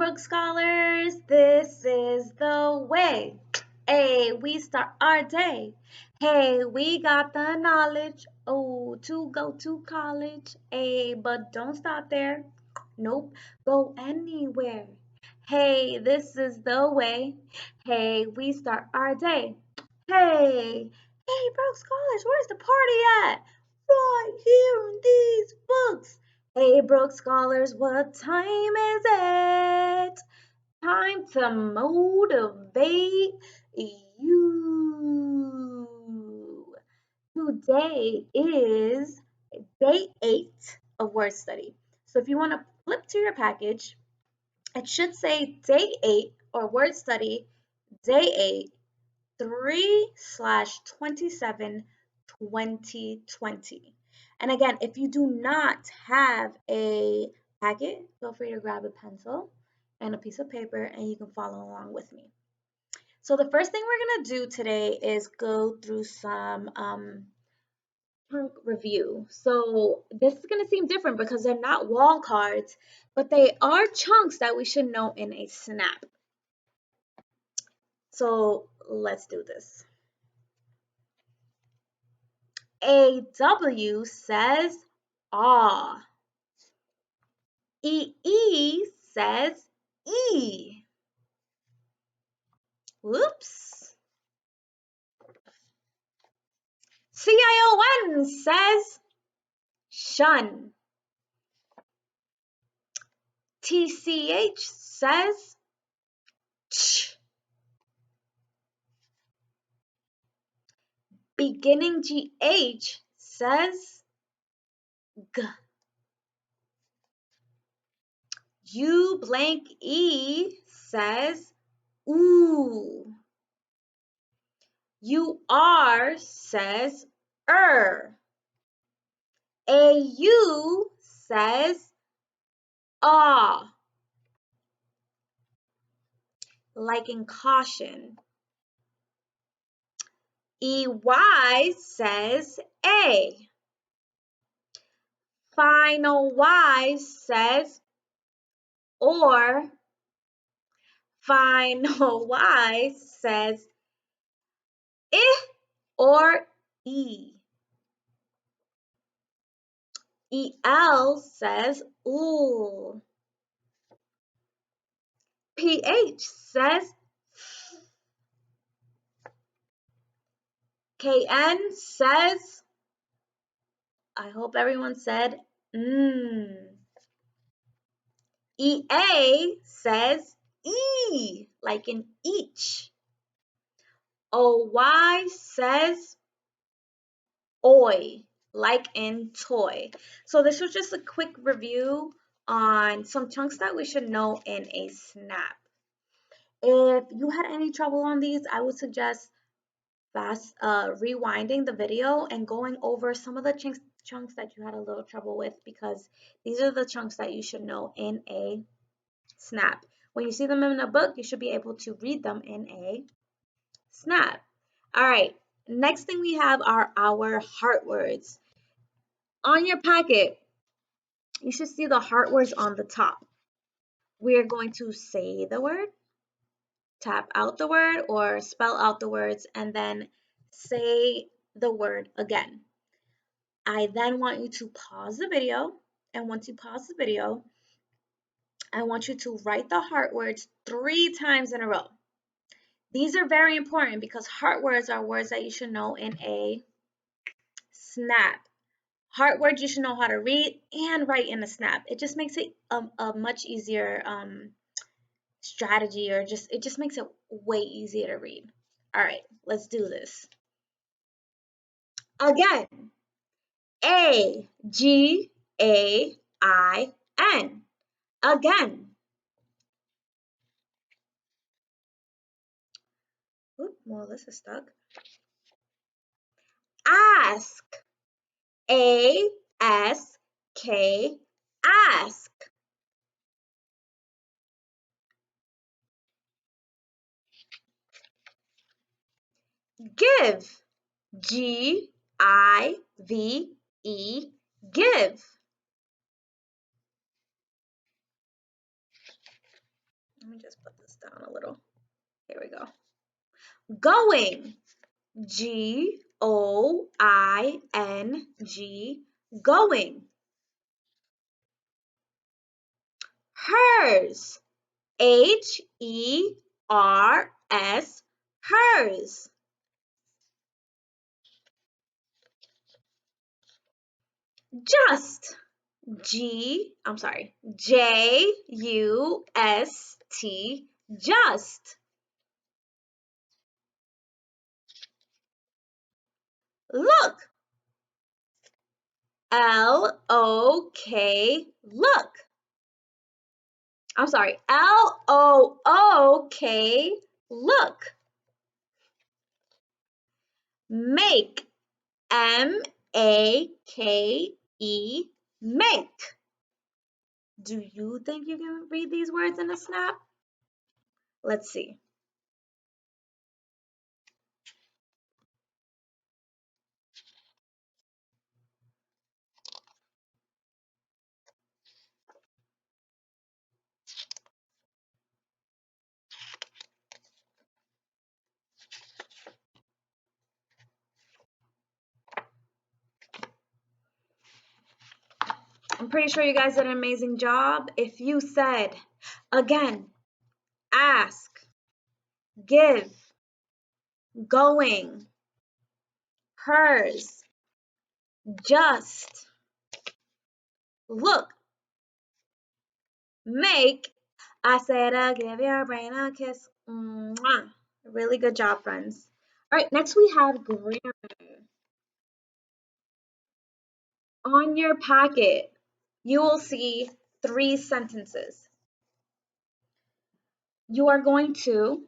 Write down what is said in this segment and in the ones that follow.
Brook Scholars, this is the way. Hey, we start our day. Hey, we got the knowledge, oh, to go to college. Hey, but don't stop there. Nope, go anywhere. Hey, this is the way. Hey, we start our day. Hey, Brook Scholars, where's the party at? Right here in these books. Hey, Brook Scholars, what time is it? Time to motivate you. Today is day 8 of word study. So if you want to flip to your package, it should say day 8 or word study, day 8, 3/27 2020. And again, if you do not have a packet, feel free to grab a pencil and a piece of paper and you can follow along with me. So the first thing we're going to do today is go through some chunk review. So this is going to seem different because they're not wall cards, but they are chunks that we should know in a snap. So let's do this. AW says ah. EE says E. Whoops. CION says shun. TCH says ch. Beginning GH says g. U blank E says ooh. UR says AU says ah. Like in caution. EY says A. Final Y says or. Final Y says I or E. EL says ooh. PH says KN says, I hope everyone said EA says E, like in each. OY says oi, like in toy. So this was just a quick review on some chunks that we should know in a snap. If you had any trouble on these, I would suggest rewinding the video and going over some of the chunks that you had a little trouble with, because these are the chunks that you should know in a snap. When you see them in a book, you should be able to read them in a snap. All right, next thing we have are our heart words. On your packet, you should see the heart words on the top. We are going to say the word, tap out the word, or spell out the words, and then say the word again. I then want you to pause the video, and once you pause the video, I want you to write the heart words 3 times in a row. These are very important because heart words are words that you should know in a snap. Heart words you should know how to read and write in a snap. It just makes it a much easier strategy, or it just makes it way easier to read. All right, let's do this. Again, AGAIN. Again. Oop, well, this is stuck. Ask. ASK. Ask. Give. GIVE. Give. Let me just put this down a little. Here we go. Going. G-O-I-N-G. Going. Hers. H-E-R-S. Hers. Just. J-U-S-T. Just. Look. L-O-K. Look. I'm sorry. L-O-O-K. Look. Make. M-A-K-E. Make. Do you think you can read these words in a snap? Let's see. I'm pretty sure you guys did an amazing job. If you said, again, ask, give, going, hers, just, look, make, I said, give your brain a kiss. Mwah. Really good job, friends. All right, next we have grammar. On your packet, you will see 3 sentences. You are going to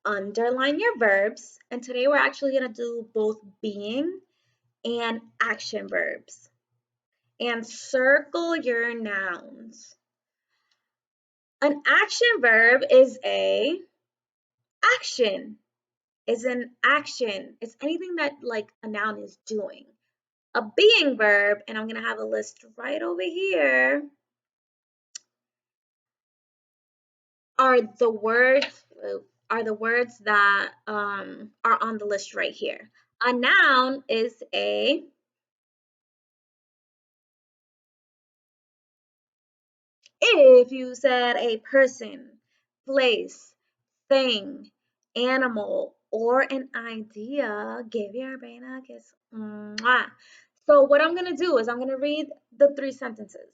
underline your verbs, and today we're actually going to do both being and action verbs. And circle your nouns. An action verb is a action. Is an action. It's anything that like a noun is doing. A being verb, and I'm going to have a list right over here, are the words that are on the list right here. A noun is if you said a person, place, thing, animal, or an idea, give your brain a kiss. Mwah. So what I'm going to do is I'm going to read the 3 sentences.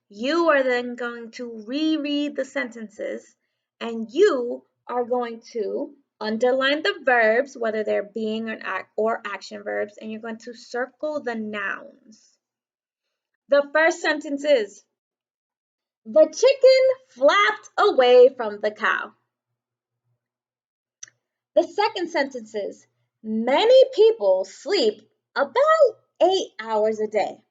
You are then going to reread the sentences, and you are going to underline the verbs, whether they're being or action verbs, and you're going to circle the nouns. The first sentence is, the chicken flapped away from the cow. The second sentence is, many people sleep about 8 hours a day.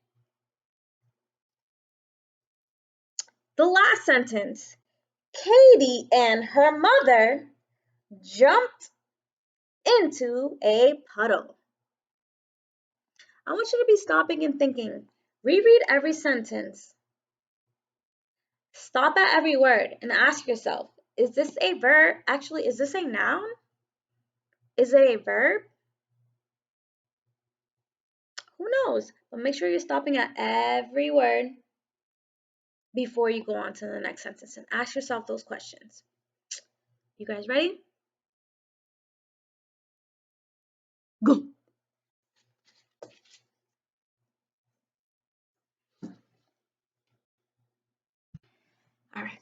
The last sentence, Katie and her mother jumped into a puddle. I want you to be stopping and thinking. Reread every sentence. Stop at every word and ask yourself, is this a verb? Actually, is this a noun? Is it a verb? Who knows? But make sure you're stopping at every word before you go on to the next sentence and ask yourself those questions. You guys ready? Go. All right.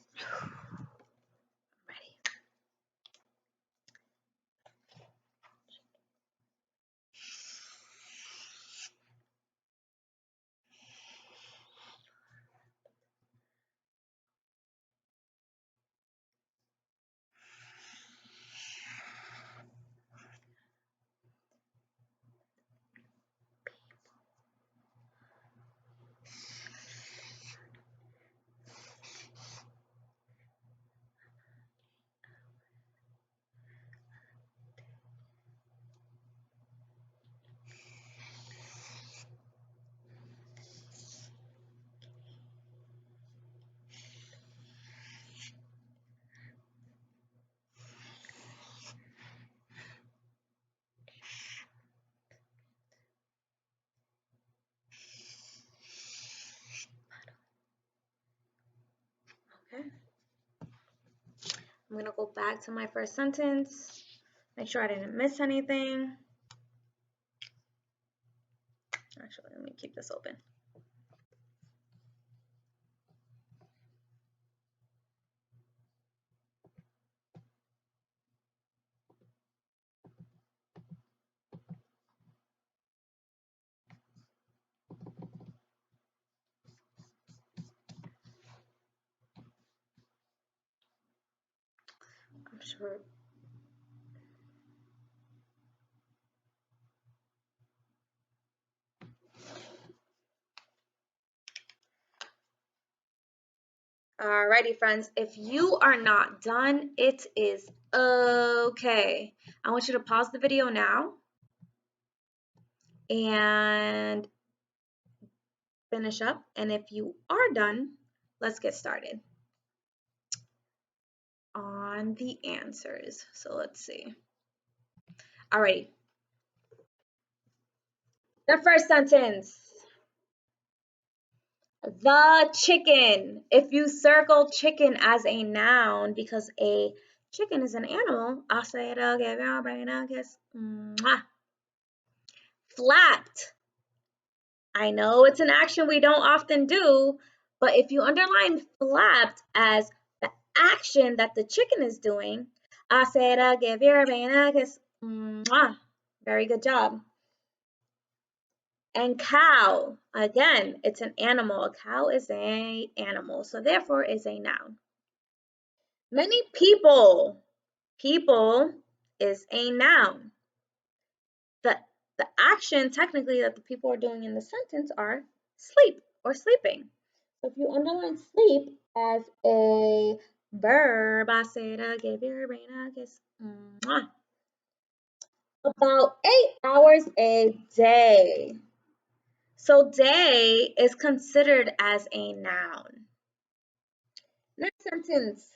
Ready. I'm gonna go back to my first sentence, make sure I didn't miss anything. Actually, let me keep this open. I'm sure. Alrighty, friends, if you are not done, it is okay. I want you to pause the video now and finish up. And if you are done, let's get started on the answers. So let's see. Alrighty. The first sentence. The chicken. If you circle chicken as a noun, because a chicken is an animal, I'll say it again, I'll bring it up, kiss. Flapped. I know it's an action we don't often do, but if you underline flapped as the action that the chicken is doing, I said I'll give you a bring it up, kiss. Very good job. And cow, again, it's an animal. A cow is an animal, so therefore is a noun. Many people. People is a noun. The action technically that the people are doing in the sentence are sleep or sleeping. So if you underline sleep as a verb, I said I gave you a brain a kiss. About 8 hours a day. So day is considered as a noun. Next sentence.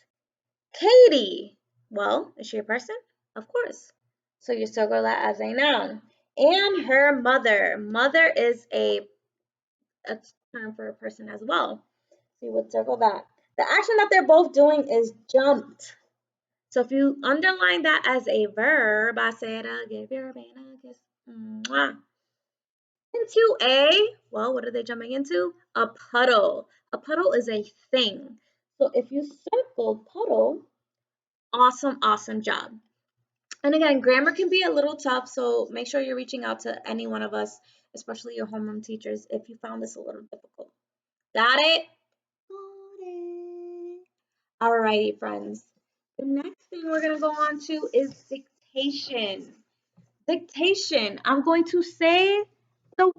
Katie. Well, is she a person? Of course. So you circle that as a noun. And her mother. Mother is a term for a person as well. So you would circle that. The action that they're both doing is jumped. So if you underline that as a verb, I said I gave your man a kiss. Into well, what are they jumping into? A puddle. A puddle is a thing. So if you circle puddle, awesome job. And again, grammar can be a little tough, so make sure you're reaching out to any one of us, especially your homeroom teachers, if you found this a little difficult. Got it? Got it. Alrighty, friends. The next thing we're going to go on to is dictation. Dictation. I'm going to say the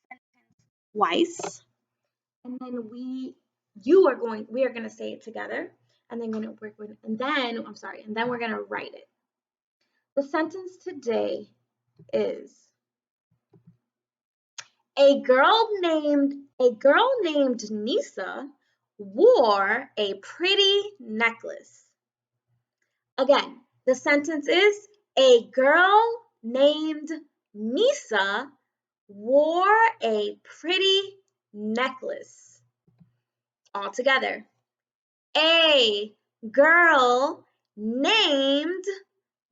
sentence twice, and then we are going to say it together, and then we're going to write it. The sentence today is a girl named Nisa wore a pretty necklace. Again, the sentence is a girl named Nisa wore a pretty necklace. All together. A girl named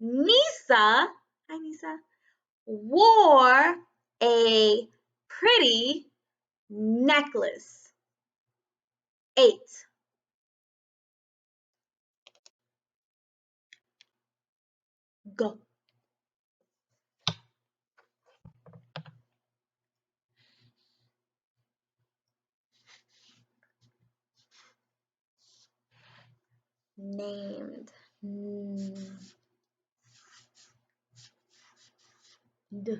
Nisa, hi Nisa, wore a pretty necklace. 8. Go. Named. D.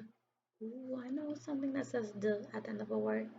Ooh, I know something that says D at the end of a word.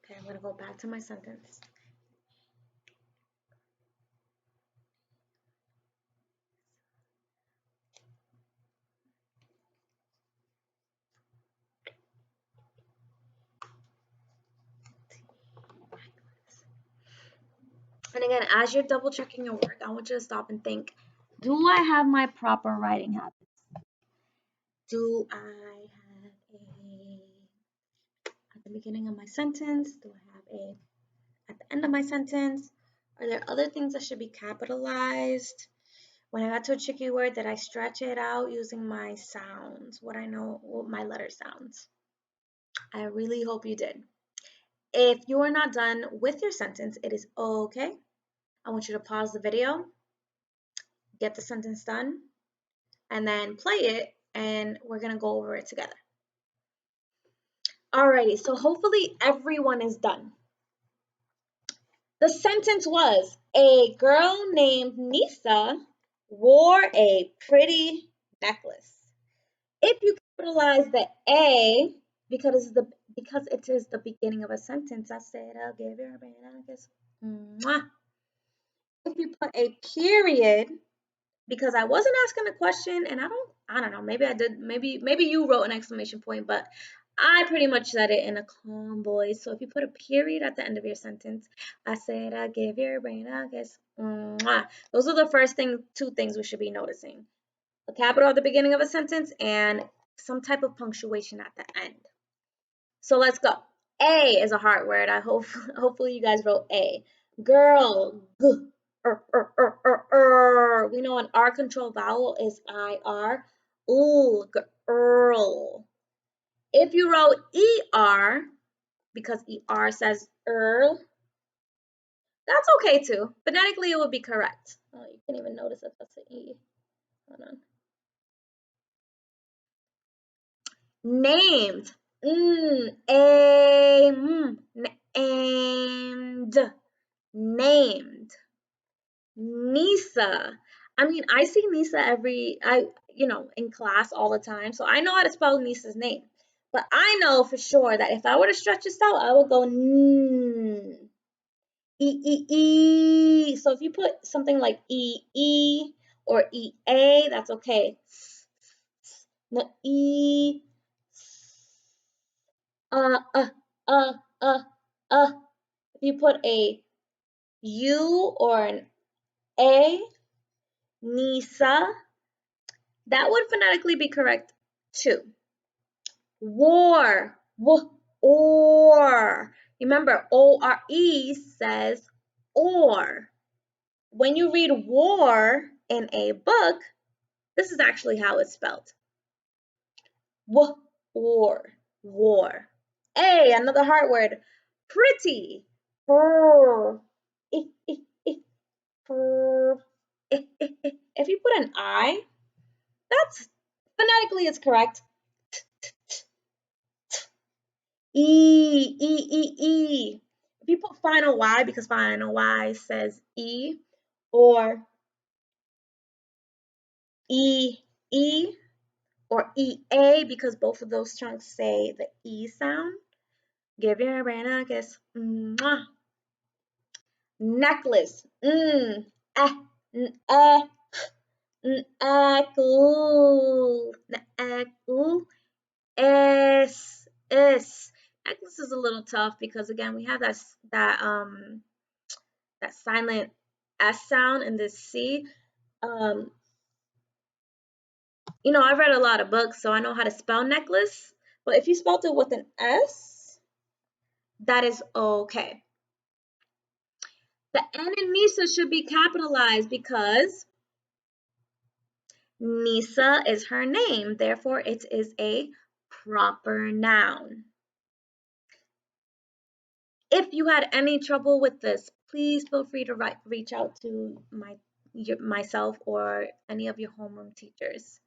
Okay, I'm going to go back to my sentence. again, as you're double checking your work, I want you to stop and think, do I have my proper writing habits? Do I have a at the beginning of my sentence? Do I have a at the end of my sentence? Are there other things that should be capitalized? When I got to a tricky word, did I stretch it out using my sounds? What I know, what my letter sounds? I really hope you did. If you are not done with your sentence, it is okay. I want you to pause the video, get the sentence done, and then play it, and we're gonna go over it together. Alrighty, so hopefully everyone is done. The sentence was, a girl named Nisa wore a pretty necklace. If you capitalize the A, because it is the beginning of a sentence, I said I'll give you a necklace. If you put a period, because I wasn't asking a question, and I don't know, maybe I did, maybe you wrote an exclamation point, but I pretty much said it in a calm voice. So if you put a period at the end of your sentence, I said I give your brain a kiss. Those are the first two things we should be noticing: a capital at the beginning of a sentence and some type of punctuation at the end. So let's go. A is a hard word. Hopefully you guys wrote A. Girl, g, We know an R control vowel is IR. Ooh, girl. If you wrote ER, because ER says Earl, that's okay too. Phonetically, it would be correct. Oh, you can't even notice if that's an E. Hold on. Named. Named. Named. Nisa. I mean, I see Nisa in class all the time, so I know how to spell Nisa's name. But I know for sure that if I were to stretch this out, I would go E. So if you put something like E or EA, that's okay. No, E. Uh. If you put a U or an A, Nisa, that would phonetically be correct too. War, or. Remember, O-R-E says or. When you read war in a book, this is actually how it's spelled. War. Another hard word, pretty. If you put an I, that's phonetically it's correct. E. If you put final Y, because final Y says E, or E, or EA, because both of those chunks say the E sound. Give your brain a kiss. Mwah. Necklace. Necklace is a little tough because again we have that silent S sound in this C. I've read a lot of books, so I know how to spell necklace. But if you spelled it with an S, that is okay. The N in Nisa should be capitalized because Nisa is her name. Therefore, it is a proper noun. If you had any trouble with this, please feel free to reach out to myself or any of your homeroom teachers.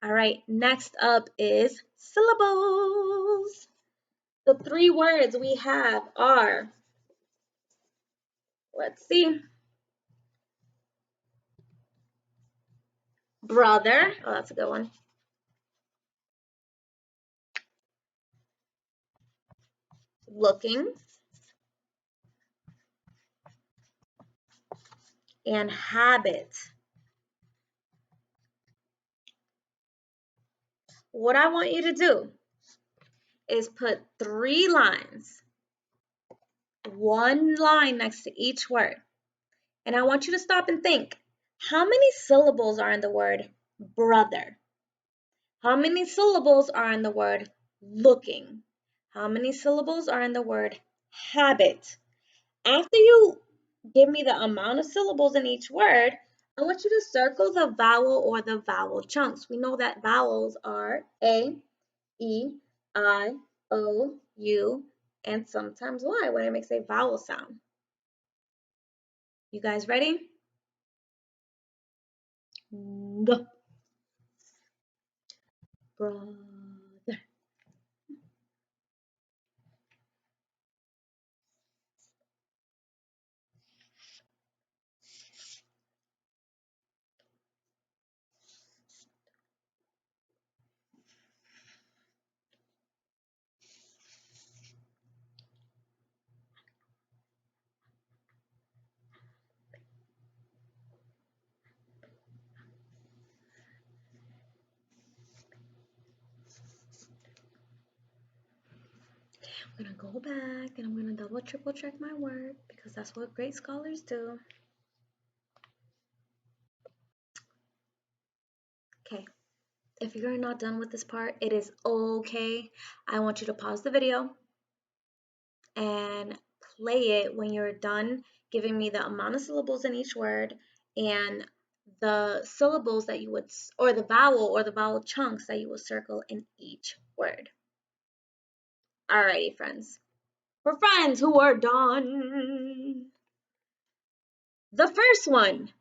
All right, next up is syllables. The 3 words we have are, let's see, brother. Oh, that's a good one. Looking. And habit. What I want you to do is put 3 lines, 1 line next to each word. And I want you to stop and think. How many syllables are in the word brother? How many syllables are in the word looking? How many syllables are in the word habit? After you give me the amount of syllables in each word, I want you to circle the vowel or the vowel chunks. We know that vowels are A, E, I, O, U, and sometimes Y when it makes a vowel sound. You guys ready? Go. Brother. I'm gonna go back and I'm gonna double, triple check my work because that's what great scholars do. Okay, if you're not done with this part, it is okay. I want you to pause the video and play it when you're done giving me the amount of syllables in each word and the syllables that you would, or the vowel chunks that you will circle in each word. Alrighty, friends. For friends who are done. The first one,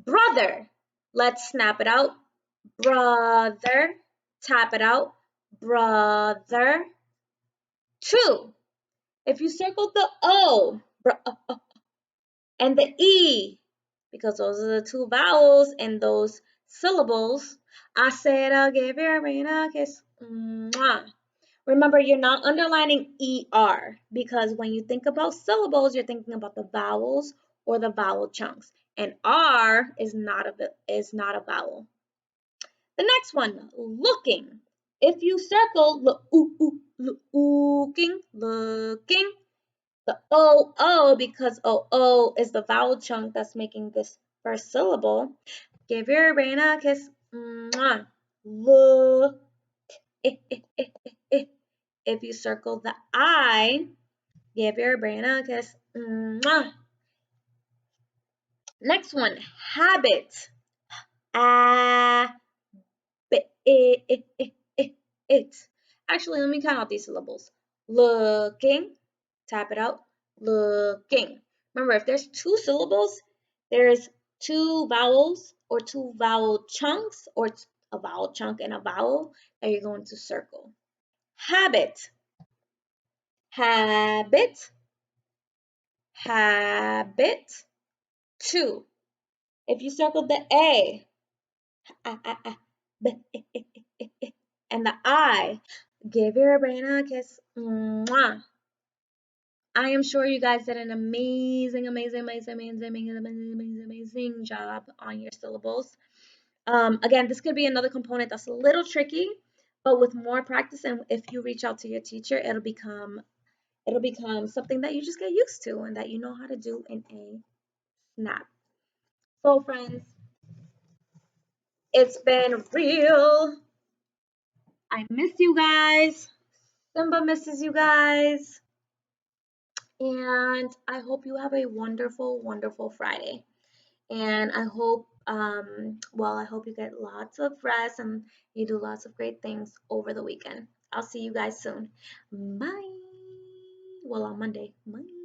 brother. Let's snap it out. Brother. Tap it out. Brother. 2. If you circle the O and the E, because those are the 2 vowels and those syllables, I said I'll give you a ring, a kiss. Mwah. Remember, you're not underlining ER because when you think about syllables, you're thinking about the vowels or the vowel chunks. And R is not a vowel. The next one, looking. If you circle looking, the O because O is the vowel chunk that's making this first syllable. Give your brain a kiss. Mwah. Look. If you circle the I, give your brain a kiss. Mwah. Next one, habit. Ah, it. Actually, let me count out these syllables. Looking, tap it out. Looking. Remember, if there's 2 syllables, there's 2 vowels or 2 vowel chunks or a vowel chunk and a vowel that you're going to circle. Habit. Habit. Habit. 2. If you circle the A, and the I, give your brain a kiss. Mwah. I am sure you guys did an amazing job on your syllables. Again, this could be another component that's a little tricky, but with more practice and if you reach out to your teacher, it'll become something that you just get used to and that you know how to do in a snap. So friends, it's been real. I miss you guys. Simba misses you guys. And I hope you have a wonderful, wonderful Friday. And I hope, I hope you get lots of rest and you do lots of great things over the weekend. I'll see you guys soon. Bye. Well, on Monday. Bye.